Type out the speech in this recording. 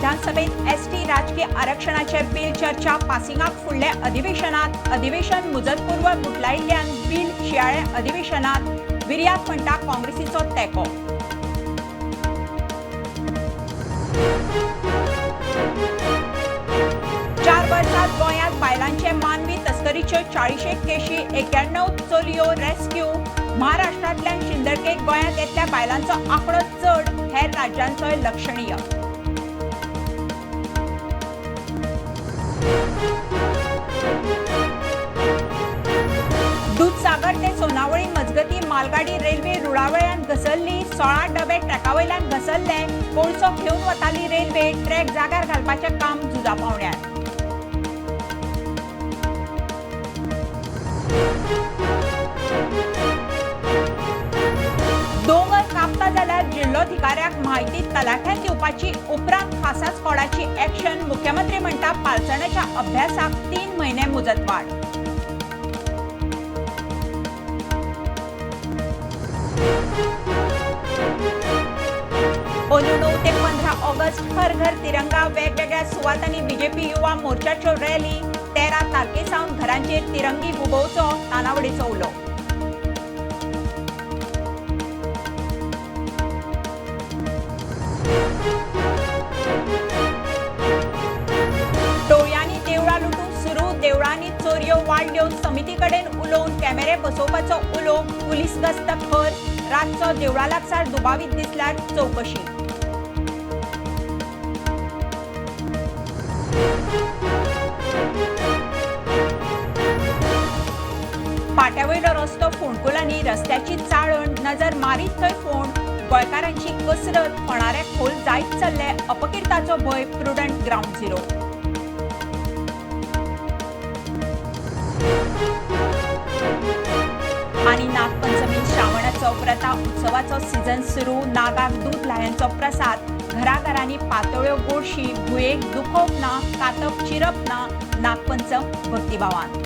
विधानसभेत एसटी राजकीय आरक्षणाचे बिल चर्चा पासिंगाक फुडले अधिवेशनात अधिवेशन मुजतपूर्व गुटलायिल्ल्यान बिल शियाळे अधिवेशनात विर्यात म्हणटा काँग्रेसीचो तेको। चार वर्सांत गोंयांत बायलांचे मानवी तस्करीच्यो 40 केशी 91 चलयो रेस्क्यू। महाराष्ट्रांतल्यान शिंदळकेक गोंयांत येतल्या बायलांचो आंकडो चड हेर राज्यांचोय लक्षणीय। दूधसागर ते सोनावळी मजगती मालगाडी रेल्वे रुळावयल्यान घसरली। 16 डबे ट्रॅकावयल्यान घसरले। कोळसो घेवन वताली रेल्वे ट्रॅक जाग्यार घालपाचे काम झुजा पावण्यार। दोंगर कापता जाल्यार जिल्लोधिकाऱ्याक म्हायती तलाट्यान दिवपाची उपरांत खासा स्क्वॉडाची एक्शन। मुख्यमंत्री म्हणटा पालसणाच्या अभ्यासाक 3 म्हयने मुजतवाड। अंदू 9 ते 15 ऑगस्ट हर घर तिरंगा। वेगवेगळ्या सुवातांनी बीजेपी युवा मोर्चाच्यो रॅली। 13 तारखेसावन घरांचेर तिरंगी हुबोवचो तानावडेचो उलो। टोळयांनी देवळां लुटूंक सुरू। देवळांनी चोरयो वाडल्यो। समिती कडेन उलोवन कॅमेरे बसोवपाचो उलो। पुलीस गस्त खर। रातचो देवळा लागसार दुबावीत दिसल्यार चौकशी। पाट्यावयलो रस्तो फोंडकुलांनी रस्त्याची चाळण। नजर मारीत थंय फोंड। गोंयकारांची कसरत। होणारे खोल जायत चल्ले। अपकिर्ताचो भंय प्रुडंट ग्राउंड झिरो। आनी नागपंचमी श्रावणाचो व्रता उत्सवाचो सीझन सुरू। नागाक दूध लायांचो प्रसाद। घराघरांनी पातोळ्यो गोडशी। भुयेक दुखोवप ना कातप चिरप ना। नागपंचम भक्तिभावान।